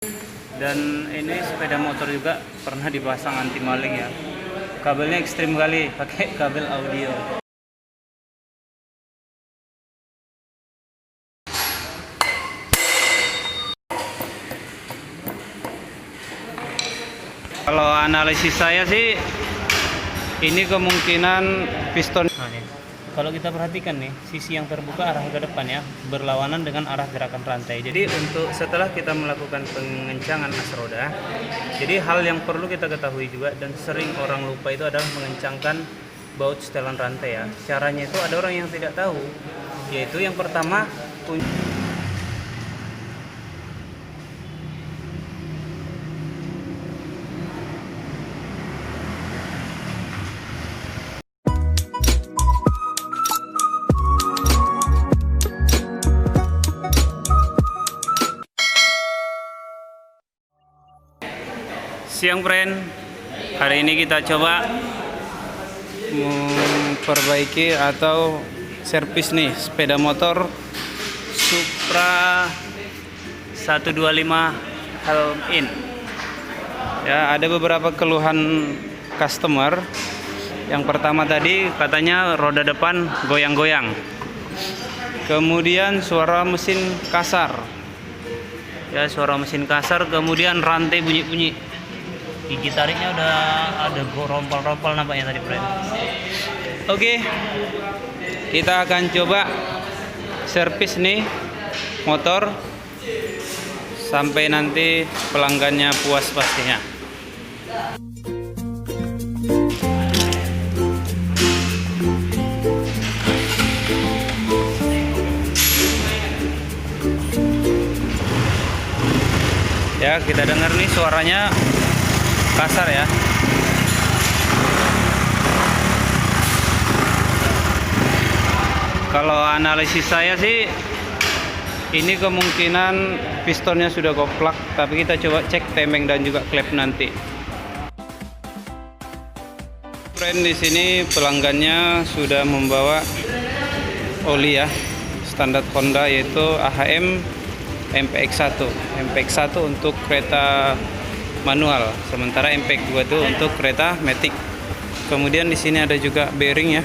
Dan ini sepeda motor juga pernah dipasang anti maling ya. Kabelnya ekstrim kali, pakai kabel audio. Kalau analisis saya sih ini kemungkinan piston. Kalau kita perhatikan nih, sisi yang terbuka arah ke depan ya, berlawanan dengan arah gerakan rantai. Jadi untuk setelah kita melakukan pengencangan as roda, jadi hal yang perlu kita ketahui juga dan sering orang lupa itu adalah mengencangkan baut setelan rantai ya. Caranya itu ada orang yang tidak tahu, yaitu yang pertama siang friend, hari ini kita coba memperbaiki atau servis nih sepeda motor Supra 125 Helm In ya. Ada beberapa keluhan customer. Yang pertama tadi katanya roda depan goyang-goyang, kemudian suara mesin kasar ya, kemudian rantai bunyi-bunyi. Gigi tariknya udah ada rompal-rompal nampaknya tadi friend. Oke, kita akan coba servis nih motor sampai nanti pelanggannya puas pastinya. Ya, kita dengar nih suaranya kasar ya. Kalau analisis saya sih ini kemungkinan pistonnya sudah koplak, tapi kita coba cek temeng dan juga klep nanti. Friend, di sini pelanggannya sudah membawa oli ya, standar Honda yaitu AHM MPX1 untuk kereta manual, sementara MPX2 itu untuk kereta matic. Kemudian di sini ada juga bearing ya,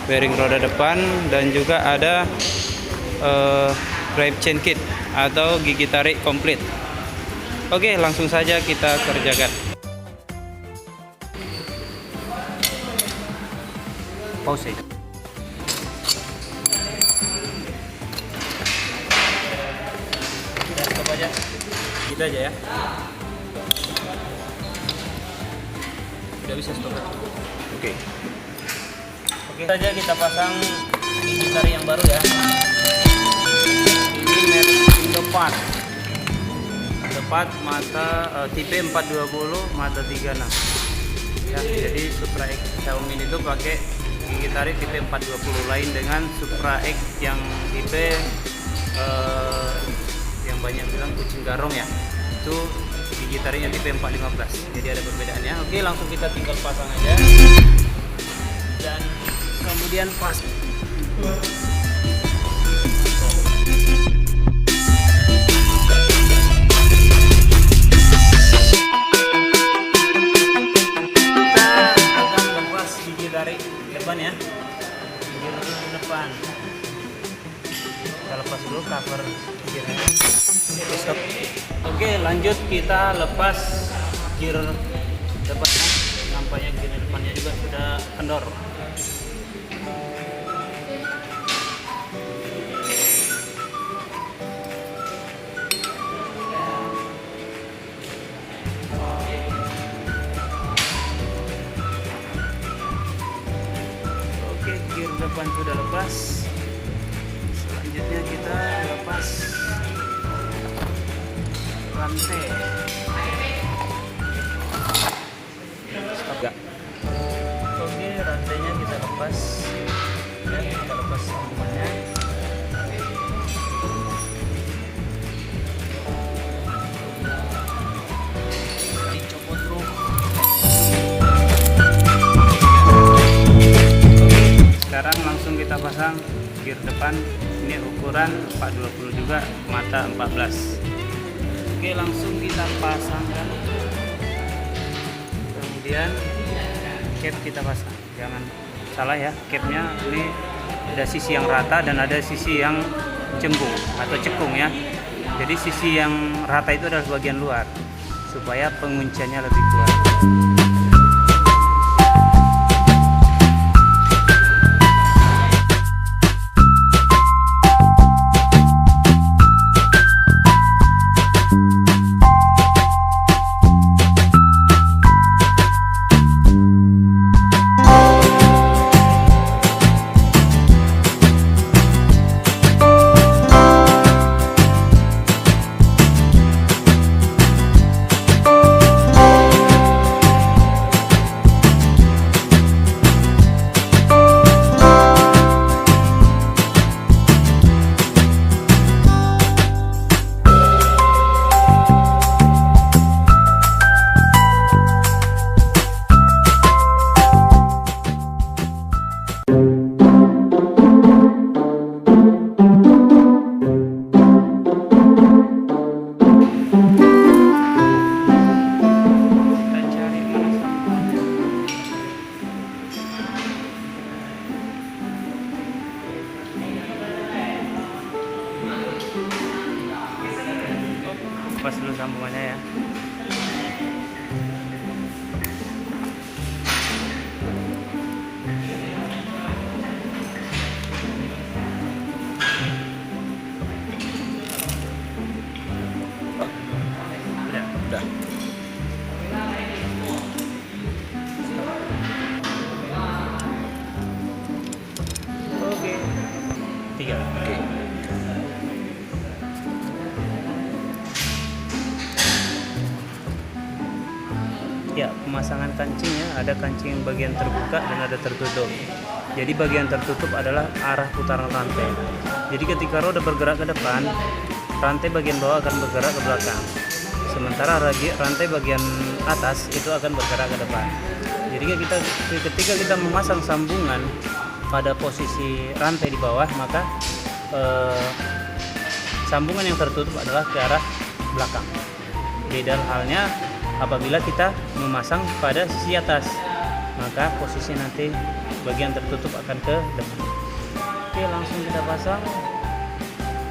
bearing roda depan, dan juga ada drive chain kit atau gigi tarik komplit. Oke, langsung saja kita kerjakan. Pause. Kita stop aja. Kita aja ya. Tidak bisa stop. Oke saja kita pasang gigi tarik yang baru ya. Ini merek Indopat mata tipe 420 mata 36 ya. Jadi Supra X Xiaomi itu pakai gigi tarik tipe 420, lain dengan Supra X yang tipe yang banyak bilang kucing garong ya, itu gigi tariknya tipe 415, jadi ada perbedaannya. Oke, langsung kita tinggal pasang aja dan kemudian pas. Kita akan lepas gigi tarik depan ya, gigi depan. Kita lepas dulu cover gigi. Oke, lanjut kita lepas gear depannya. Nampaknya gear depannya juga sudah kendor. Oke, gear depan sudah lepas. Selanjutnya kita lepas rantai. Stop. Oke, rantainya kita lepas ya, kita lepas sambungannya. Dicopot bro. Sekarang langsung kita pasang gear depan. Ini ukuran 420 juga, mata 14. Oke, langsung kita pasangkan. Kemudian cap kita pasang. Jangan salah ya, capnya ini ada sisi yang rata dan ada sisi yang cembung atau cekung ya. Jadi sisi yang rata itu adalah bagian luar supaya pengunciannya lebih kuat. Pas dulu sambungannya ya. Udah. Oke. 3. Oke. Ya, pemasangan kancingnya ada kancing bagian terbuka dan ada tertutup. Jadi bagian tertutup adalah arah putaran rantai. Jadi ketika roda bergerak ke depan, rantai bagian bawah akan bergerak ke belakang. Sementara rantai bagian atas itu akan bergerak ke depan. Jadi ketika kita memasang sambungan pada posisi rantai di bawah, maka sambungan yang tertutup adalah ke arah belakang. Beda halnya apabila kita memasang pada sisi atas, maka posisi nanti bagian tertutup akan ke depan. Oke, langsung kita pasang.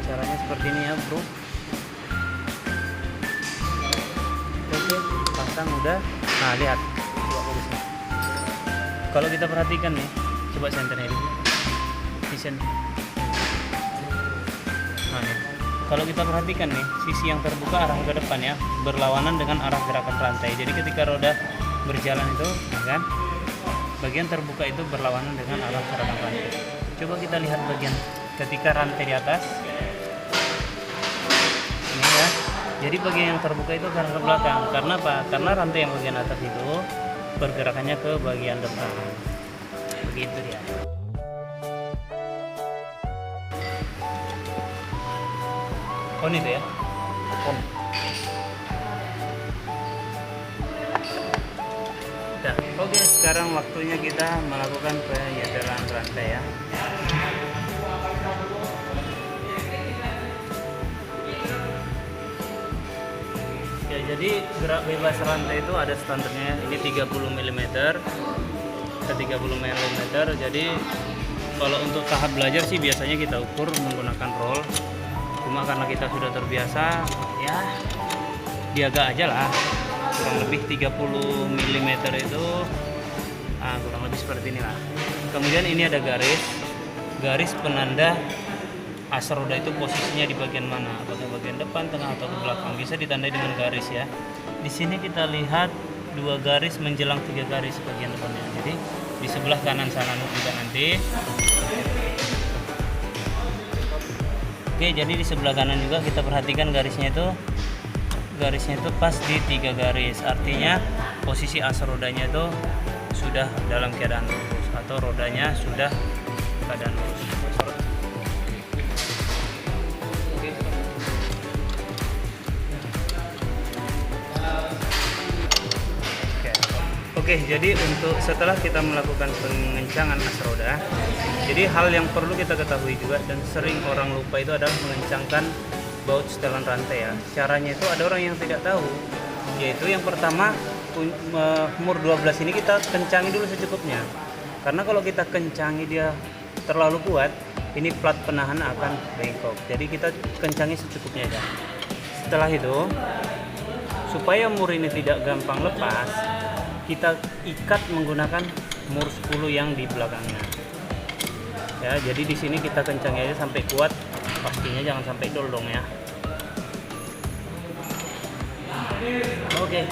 Caranya seperti ini ya, bro. Oke, pasang udah. Nah, lihat. Coba fokusnya. Kalau kita perhatikan nih, coba senternya dulu. Di sini. Nah, nih. Kalau kita perhatikan nih, sisi yang terbuka arah ke depan ya, berlawanan dengan arah gerakan rantai. Jadi ketika roda berjalan itu, kan, bagian terbuka itu berlawanan dengan arah gerakan rantai. Coba kita lihat bagian ketika rantai di atas. Ini ya. Jadi bagian yang terbuka itu ke arah ke belakang. Karena apa? Karena rantai yang bagian atas itu pergerakannya ke bagian depan. Begitu dia. On itu ya. On. Nah, oke, sekarang waktunya kita melakukan penyetelan rantai ya. Ya, jadi gerak bebas rantai itu ada standarnya. Ini 30 mm ke 30 mm. Jadi kalau untuk tahap belajar sih biasanya kita ukur menggunakan roll. Cuma karena kita sudah terbiasa, ya diaga aja lah, kurang lebih 30 mm itu kurang lebih seperti inilah. Kemudian ini ada garis penanda as roda itu posisinya di bagian mana, apakah bagian depan, tengah atau ke belakang, bisa ditandai dengan garis ya. Di sini kita lihat 2 garis menjelang 3 garis bagian depannya, jadi di sebelah kanan sana juga nanti. Oke, jadi di sebelah kanan juga kita perhatikan garisnya itu pas di 3 garis, artinya posisi as rodanya itu sudah dalam keadaan lurus atau rodanya sudah keadaan lurus. Oke, jadi untuk setelah kita melakukan pengencangan as roda, jadi hal yang perlu kita ketahui juga dan sering orang lupa itu adalah mengencangkan baut setelan rantai ya. Caranya itu ada orang yang tidak tahu, yaitu yang pertama umur 12 ini kita kencangi dulu secukupnya. Karena kalau kita kencangi dia terlalu kuat, ini plat penahan akan bengkok. Jadi kita kencangi secukupnya aja. Setelah itu, supaya mur ini tidak gampang lepas, kita ikat menggunakan mur 10 yang di belakangnya. Ya, jadi di sini kita kencangi aja sampai kuat, pastinya jangan sampai doldong ya. Oke.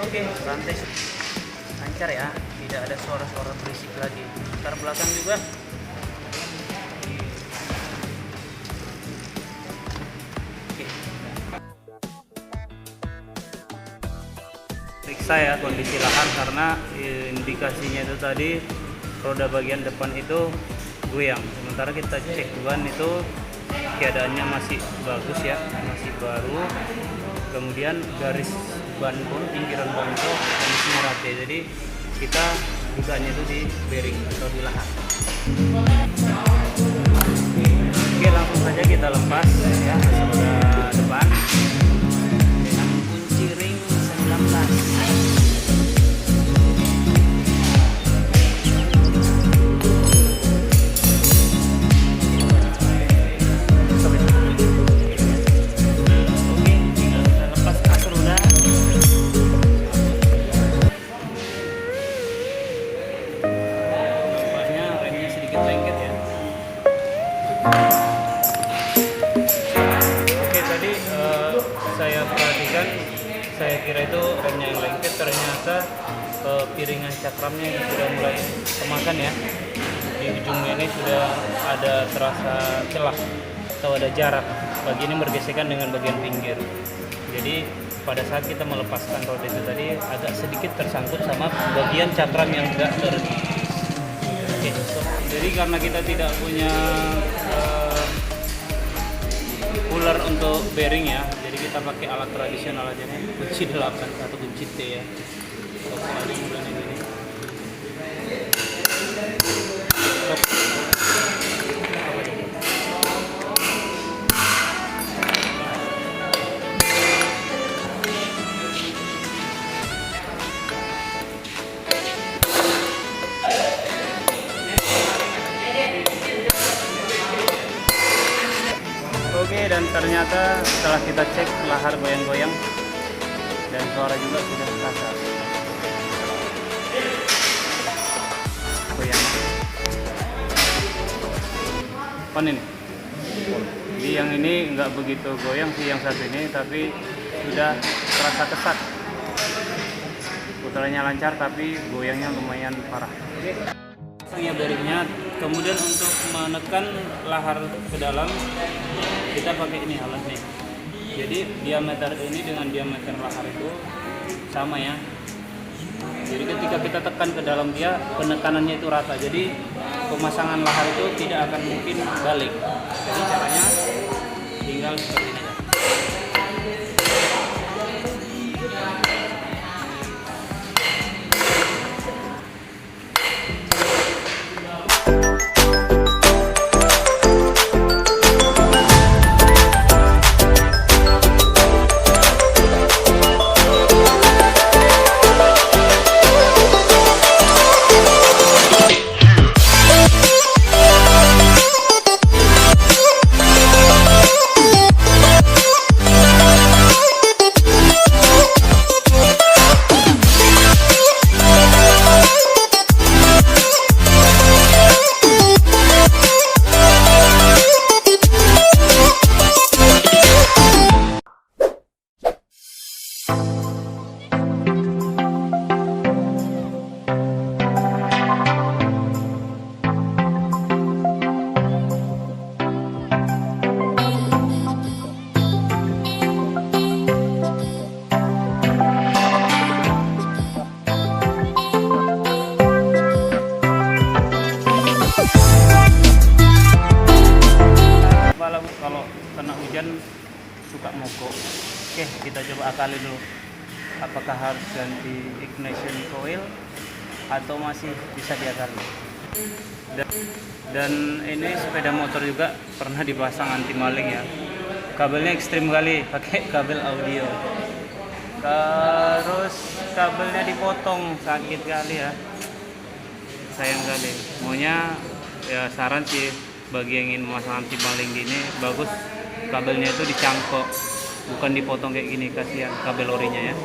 Oke, rantai lancar ya, tidak ada suara-suara berisik lagi. Putar belakang juga. Oke. Periksa ya kondisi lahan, karena indikasinya itu tadi roda bagian depan itu goyang. Sementara kita cek ban itu keadaannya masih bagus ya, masih baru. Kemudian garis ban pun, pinggiran ban itu kondisinya rata. Jadi kita duganya itu di bearing atau di lahan. Oke, langsung saja kita lepas ya roda depan dengan kunci ring 19. Saya perhatikan, saya kira itu remnya yang lengket, ternyata piringan cakramnya ini sudah mulai kemakan ya. Di ujungnya ini sudah ada terasa celah atau ada jarak, bagian ini bergesekan dengan bagian pinggir. Jadi pada saat kita melepaskan roda itu tadi agak sedikit tersangkut sama bagian cakram yang tidak tergigis. Jadi karena kita tidak punya puller untuk bearing ya, jadi kita pakai alat tradisional aja nih, kunci 8 atau kunci T ya. Oke, dan ternyata setelah kita cek lahar goyang-goyang dan suara juga sudah terasa goyang. Pan ini. Jadi yang ini nggak begitu goyang sih yang satu ini, tapi sudah terasa kesat. Putarannya lancar tapi goyangnya lumayan parah. Oke. Pasangnya bearingnya, kemudian untuk menekan lahar ke dalam kita pakai ini alat nih. Jadi diameter ini dengan diameter lahar itu sama ya. Jadi ketika kita tekan ke dalam dia, penekanannya itu rata. Jadi pemasangan lahar itu tidak akan mungkin balik. Jadi caranya tinggal seperti ini aja. Kalau kena hujan suka mogok. Oke, kita coba akali dulu. Apakah harus ganti ignition coil atau masih bisa diakali? Dan ini sepeda motor juga pernah dipasang anti maling ya. Kabelnya ekstrim kali, pakai kabel audio. Terus kabelnya dipotong, sakit kali ya. Sayang kali. Maunya ya saran sih bagi yang ingin memasang anti maling gini, bagus kabelnya itu dicangkok, bukan dipotong kayak gini, kasihan kabel orinya ya.